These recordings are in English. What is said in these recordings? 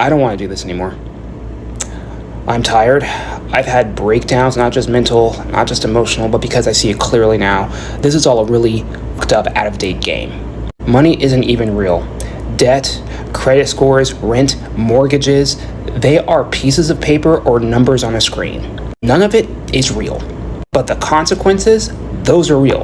I don't want to do this anymore. I'm tired. I've had breakdowns, not just mental, not just emotional, but because I see it clearly now. This is all a really fucked up, out-of-date game. Money isn't even real. Debt, credit scores, rent, mortgages, they are pieces of paper or numbers on a screen. None of it is real. But the consequences, those are real.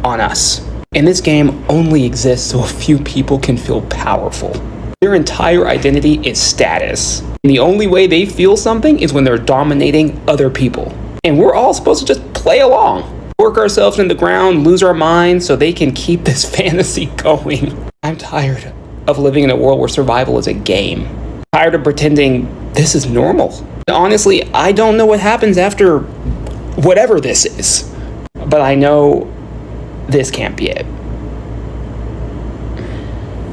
On us. And this game only exists so a few people can feel powerful. Their entire identity is status. And the only way they feel something is when they're dominating other people. And we're all supposed to just play along. Work ourselves in the ground, lose our minds so they can keep this fantasy going. I'm tired of living in a world where survival is a game. Tired of pretending this is normal. Honestly, I don't know what happens after whatever this is. But I know this can't be it.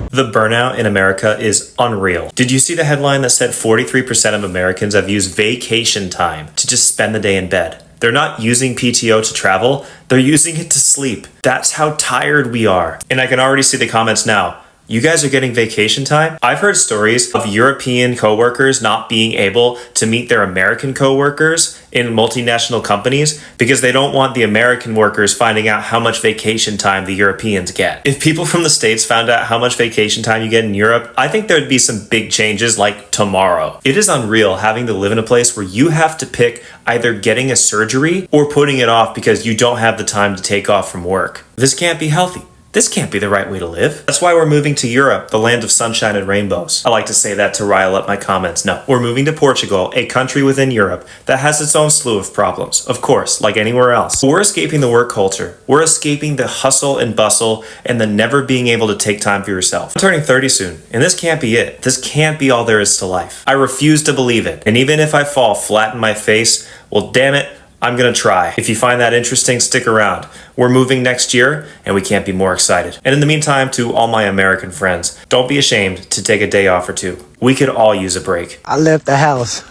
The burnout in America is unreal. Did you see the headline that said 43% of Americans have used vacation time to just spend the day in bed? They're not using PTO to travel, they're using it to sleep. That's how tired we are. And I can already see the comments now. You guys are getting vacation time? I've heard stories of European coworkers not being able to meet their American coworkers in multinational companies because they don't want the American workers finding out how much vacation time the Europeans get. If people from the States found out how much vacation time you get in Europe, I think there'd be some big changes like tomorrow. It is unreal having to live in a place where you have to pick either getting a surgery or putting it off because you don't have the time to take off from work. This can't be healthy. This can't be the right way to live. That's why we're moving to Europe, the land of sunshine and rainbows. I like to say that to rile up my comments. No, we're moving to Portugal, a country within Europe that has its own slew of problems, of course, like anywhere else. We're escaping the work culture. We're escaping the hustle and bustle and the never being able to take time for yourself. I'm turning 30 soon, and this can't be it. This can't be all there is to life. I refuse to believe it. And even if I fall flat in my face, well, damn it, I'm gonna try. If you find that interesting, stick around. We're moving next year, and we can't be more excited. And in the meantime, to all my American friends, don't be ashamed to take a day off or two. We could all use a break. I left the house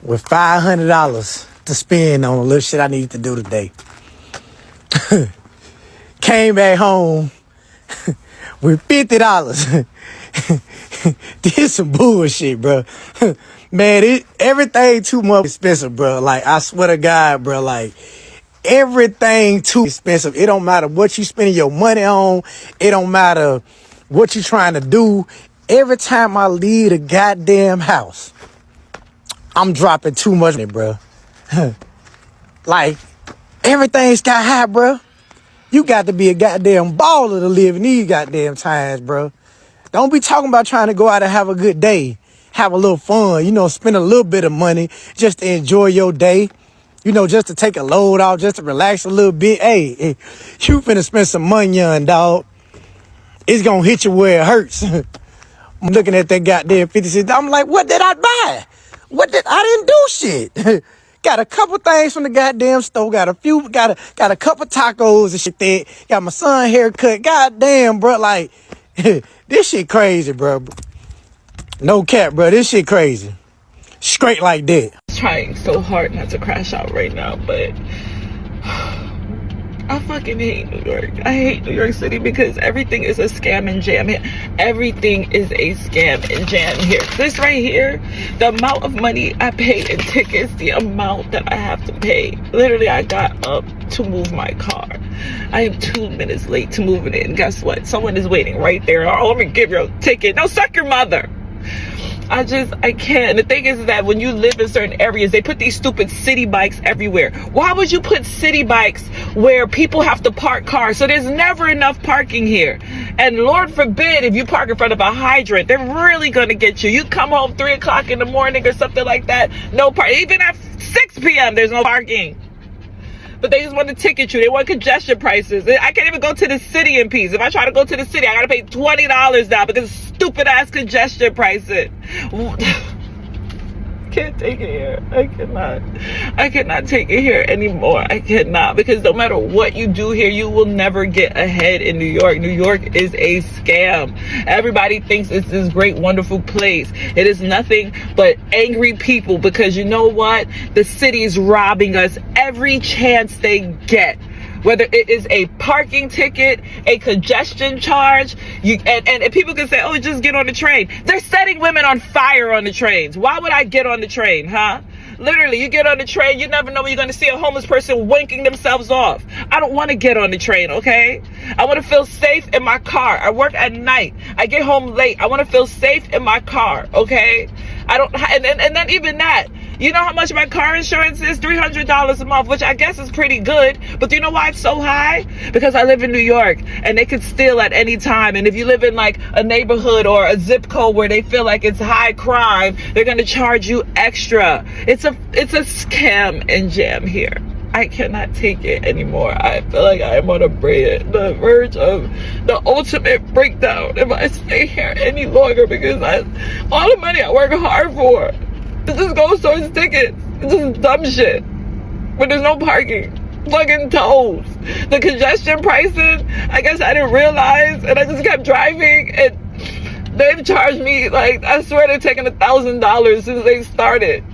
with $500 to spend on a little shit I needed to do today. Came back home with $50. This some bullshit, bro. Man, everything too much expensive, bro. Like, I swear to God, bro, like, everything too expensive. It don't matter what you spending your money on. It don't matter what you trying to do. Every time I leave the goddamn house, I'm dropping too much money, bro. Like, everything's got high, bro. You got to be a goddamn baller to live in these goddamn times, bro. Don't be talking about trying to go out and have a good day. Have a little fun, you know, spend a little bit of money just to enjoy your day, you know, just to take a load off, just to relax a little bit. Hey, you finna spend some money, young dog. It's gonna hit you where it hurts. I'm looking at that goddamn 50 cents. I'm like, what did I buy? I didn't do shit. Got a couple things from the goddamn store. Got a couple tacos and shit there. Got my son haircut. Goddamn, bro. Like, this shit crazy, bro. No cap, bro. This shit crazy. Straight like that. I'm trying so hard not to crash out right now, but I fucking hate New York. I hate New York City because everything is a scam and jam here. Everything is a scam and jam here. This right here, the amount of money I pay in tickets, the amount that I have to pay. Literally, I got up to move my car. I am 2 minutes late to moving it. And guess what? Someone is waiting right there. Oh, let me give you a ticket. No, suck your mother. I can't. And the thing is that when you live in certain areas, they put these stupid city bikes everywhere. Why would you put city bikes where people have to park cars? So there's never enough parking here. And Lord forbid, if you park in front of a hydrant, they're really going to get you. You come home 3 o'clock in the morning or something like that. No park. Even at 6 p.m., there's no parking. But they just want to ticket you. They want congestion prices. I can't even go to the city in peace. If I try to go to the city, I got to pay $20 now because of stupid ass congestion prices. Can't take it here. I cannot take it here anymore. I cannot, because no matter what you do here, you will never get ahead in New York. New York is a scam. Everybody thinks it's this great, wonderful place. It is nothing but angry people, because you know what? The city is robbing us every chance they get. whether it is a parking ticket, a congestion charge, and people can say, oh, just get on the train. They're setting women on fire on the trains. Why would I get on the train, huh? Literally, you get on the train, you never know when you're going to see a homeless person winking themselves off. I don't want to get on the train, okay? I want to feel safe in my car. I work at night. I get home late. I want to feel safe in my car, okay? And then even that, you know how much my car insurance is? $300 a month, which I guess is pretty good. But do you know why it's so high? Because I live in New York and they could steal at any time. And if you live in like a neighborhood or a zip code where they feel like it's high crime, they're going to charge you extra. It's a scam and jam here. I cannot take it anymore. I feel like I am on the verge of the ultimate breakdown if I stay here any longer, because all the money I work hard for, it just goes towards tickets. It's just dumb shit. But there's no parking. Fucking tolls. The congestion pricing, I guess I didn't realize, and I just kept driving, and they've charged me, like, I swear they're taking $1,000 since they started.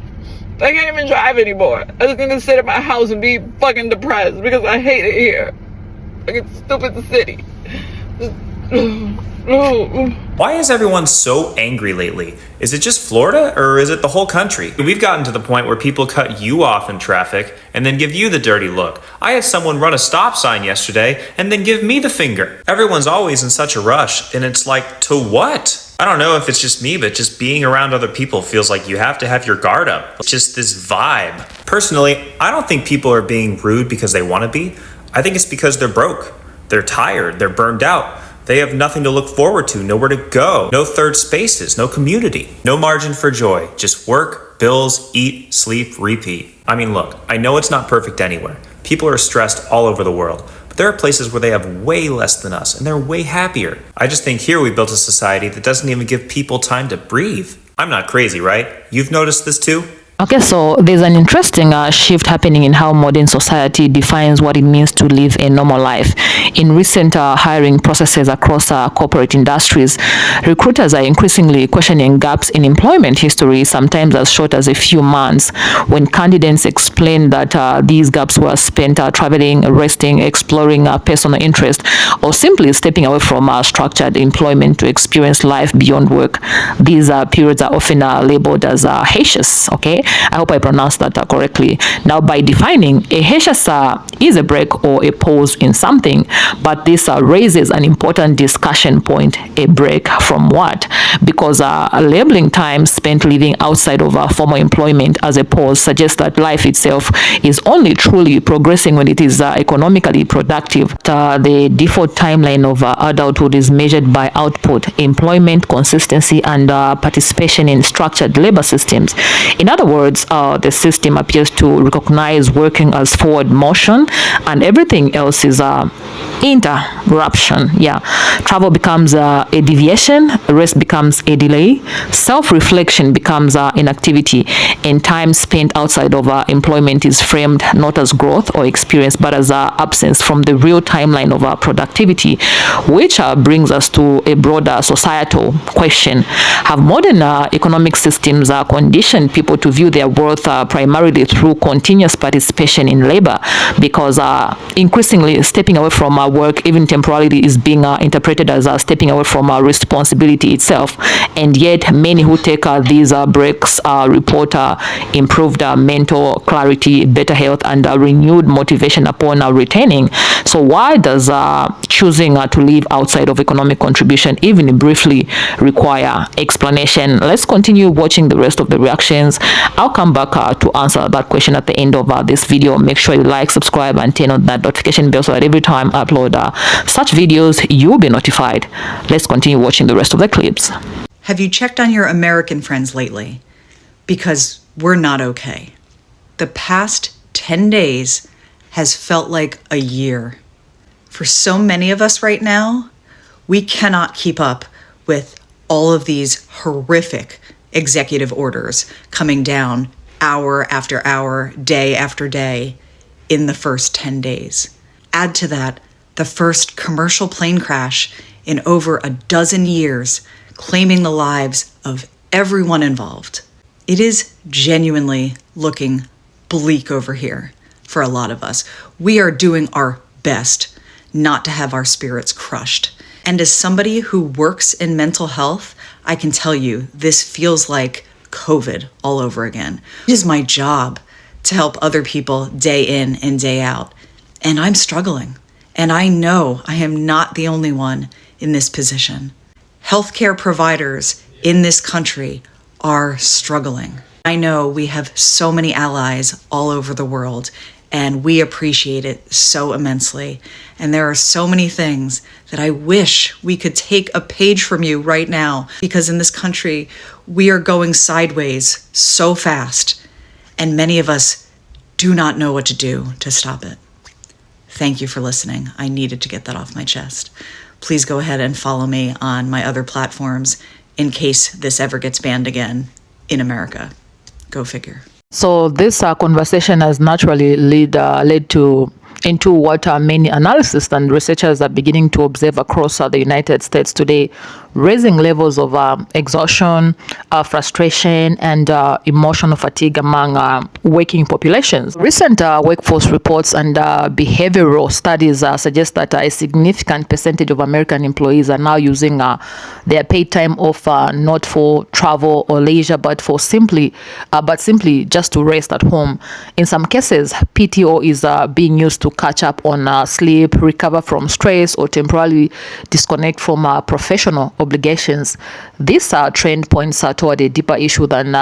I can't even drive anymore. I just need to sit at my house and be fucking depressed because I hate it here. Like, it's stupid city. Why is everyone so angry lately? Is it just Florida or is it the whole country? We've gotten to the point where people cut you off in traffic and then give you the dirty look. I had someone run a stop sign yesterday and then give me the finger. Everyone's always in such a rush, and it's like, to what? I don't know if it's just me, but just being around other people feels like you have to have your guard up. It's just this vibe. Personally, I don't think people are being rude because they want to be. I think it's because they're broke. They're tired. They're burned out. They have nothing to look forward to, nowhere to go, no third spaces, no community, no margin for joy, just work, bills, eat, sleep, repeat. I mean, look, I know it's not perfect anywhere. People are stressed all over the world, but there are places where they have way less than us and they're way happier. I just think here we built a society that doesn't even give people time to breathe. I'm not crazy, right? You've noticed this too? Okay, so there's an interesting shift happening in how modern society defines what it means to live a normal life. In recent hiring processes across corporate industries, recruiters are increasingly questioning gaps in employment history, sometimes as short as a few months, when candidates explain that these gaps were spent traveling, resting, exploring personal interest, or simply stepping away from structured employment to experience life beyond work. These periods are often labeled as hiatus, okay? I hope I pronounced that correctly. Now, by defining, a hiatus is a break or a pause in something, but this raises an important discussion point. A break from what? Because labeling time spent living outside of formal employment as a pause suggests that life itself is only truly progressing when it is economically productive. The default timeline of adulthood is measured by output, employment, consistency, and participation in structured labor systems. In other words, the system appears to recognize working as forward motion, and everything else is interruption. Travel becomes a deviation, rest becomes a delay, self-reflection becomes inactivity, and time spent outside of employment is framed not as growth or experience, but as absence from the real timeline of productivity, which brings us to a broader societal question. Have modern economic systems conditioned people to view their worth primarily through continuous participation in labor? Because increasingly stepping away from work, even temporarily, is being interpreted as stepping away from responsibility itself. And yet many who take these breaks report improved mental clarity, better health, and renewed motivation upon returning. So why does choosing to live outside of economic contribution even briefly require explanation? Let's continue watching the rest of the reactions. I'll come back to answer that question at the end of this video. Make sure you like, subscribe, and turn on that notification bell so that every time I upload such videos, you'll be notified. Let's continue watching the rest of the clips. Have you checked on your American friends lately? Because we're not okay. The past 10 days has felt like a year. For so many of us right now, we cannot keep up with all of these horrific executive orders coming down hour after hour, day after day in the first 10 days. Add to that the first commercial plane crash in over a dozen years, claiming the lives of everyone involved. It is genuinely looking bleak over here for a lot of us. We are doing our best not to have our spirits crushed. And as somebody who works in mental health, I can tell you this feels like COVID all over again. It is my job to help other people day in and day out. And I'm struggling. And I know I am not the only one in this position. Healthcare providers in this country are struggling. I know we have so many allies all over the world, and we appreciate it so immensely. And there are so many things that I wish we could take a page from you right now, because in this country, we are going sideways so fast, and many of us do not know what to do to stop it. Thank you for listening. I needed to get that off my chest. Please go ahead and follow me on my other platforms in case this ever gets banned again in America. Go figure. So this conversation has naturally led into what many analysts and researchers are beginning to observe across the United States today, raising levels of exhaustion, frustration, and emotional fatigue among working populations. Recent workforce reports and behavioral studies suggest that a significant percentage of American employees are now using their paid time off not for travel or leisure, but simply just to rest at home. In some cases, PTO is being used to catch up on sleep, recover from stress, or temporarily disconnect from professional obligations. This trend points toward a deeper issue than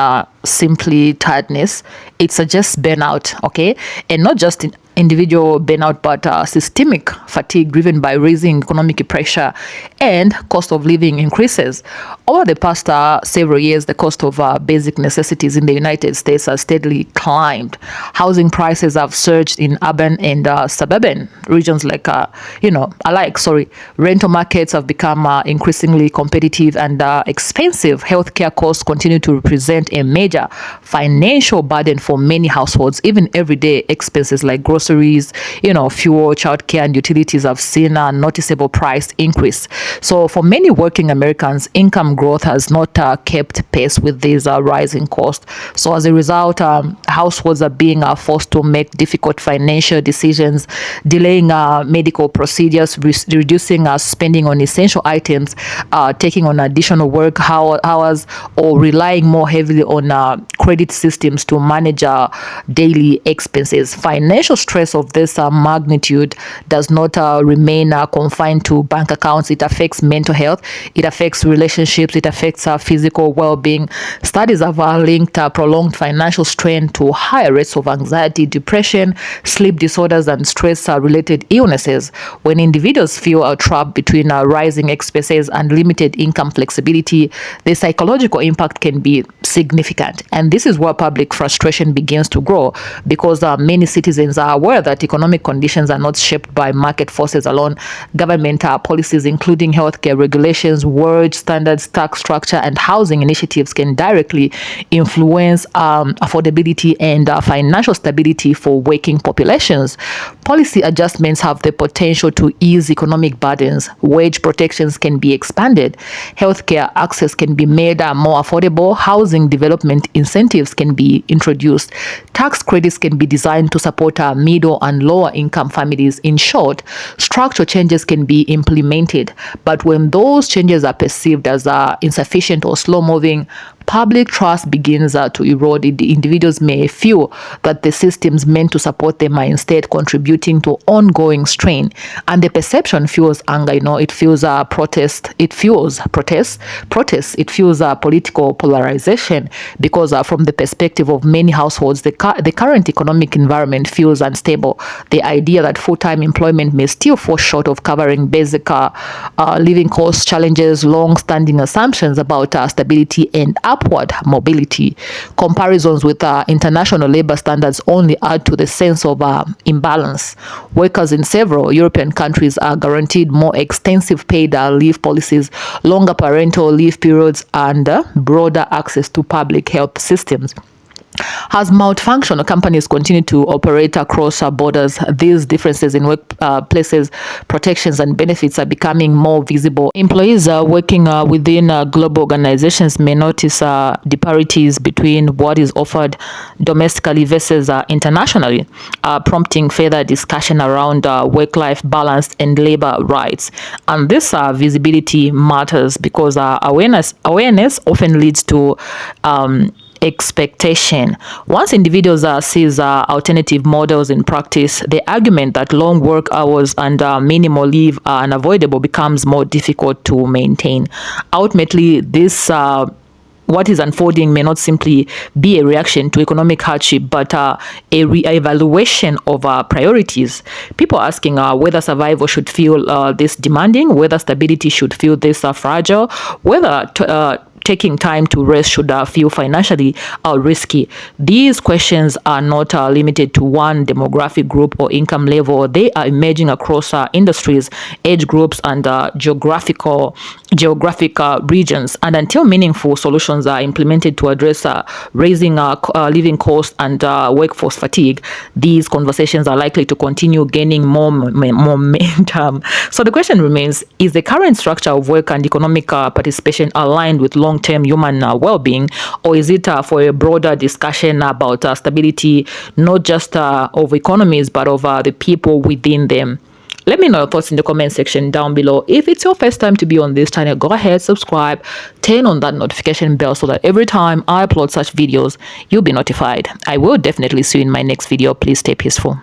simply tiredness. It suggests burnout, okay? And not just individual burnout, but systemic fatigue driven by rising economic pressure and cost of living increases. Over the past several years, the cost of basic necessities in the United States has steadily climbed. Housing prices have surged in urban and suburban regions alike. Rental markets have become increasingly competitive and expensive. Healthcare costs continue to represent a major financial burden for many households. Even everyday expenses like groceries, fuel, childcare, and utilities have seen a noticeable price increase. So for many working Americans, income growth has not kept pace with these rising costs. So as a result, households are being forced to make difficult financial decisions, delaying medical procedures, reducing spending on essential items, taking on additional work hours, or relying more heavily on credit systems to manage daily expenses. Financial stress of this magnitude does not remain confined to bank accounts. It affects mental health, it affects relationships, it affects physical well-being. Studies have linked prolonged financial strain to higher rates of anxiety, depression, sleep disorders, and stress-related illnesses. When individuals feel trapped between rising expenses and limited income flexibility, the psychological impact can be significant. And this is where public frustration begins to grow, because many citizens are aware that economic conditions are not shaped by market forces alone. Government policies, including healthcare regulations, wage standards, tax structure, and housing initiatives, can directly influence affordability and financial stability for working populations. Policy adjustments have the potential to ease economic burdens. Wage protections can be expanded. Healthcare access can be made more affordable. Housing development incentives can be introduced. Tax credits can be designed to support middle and lower income families. In short, structural changes can be implemented, but when those changes are perceived as insufficient or slow-moving, public trust begins to erode. The individuals may feel that the systems meant to support them are instead contributing to ongoing strain, and the perception fuels anger. It fuels protest. It fuels protest. It fuels political polarization, because from the perspective of many households, the current economic environment feels unstable. The idea that full-time employment may still fall short of covering basic living costs challenges long-standing assumptions about stability and upward mobility. Comparisons with international labor standards only add to the sense of imbalance. Workers in several European countries are guaranteed more extensive paid leave policies, longer parental leave periods, and broader access to public health systems. As multifunctional companies continue to operate across borders, these differences in workplaces, protections, and benefits are becoming more visible. Employees working within global organizations may notice disparities between what is offered domestically versus internationally, prompting further discussion around work-life balance and labor rights. And this visibility matters because awareness often leads to expectation. Once individuals sees alternative models in practice, the argument that long work hours and minimal leave are unavoidable becomes more difficult to maintain. Ultimately, this what is unfolding may not simply be a reaction to economic hardship, but a re-evaluation of priorities. People asking whether survival should feel this demanding, whether stability should feel this fragile, whether taking time to rest should feel financially risky. These questions are not limited to one demographic group or income level. They are emerging across industries, age groups, and geographic regions. And until meaningful solutions are implemented to address raising living costs and workforce fatigue, these conversations are likely to continue gaining more momentum. So the question remains, is the current structure of work and economic participation aligned with long-term human well-being, or is it for a broader discussion about stability, not just of economies, but of the people within them? Let me know your thoughts in the comment section down below. If it's your first time to be on this channel, go ahead, subscribe, turn on that notification bell so that every time I upload such videos, you'll be notified. I will definitely see you in my next video. Please stay peaceful.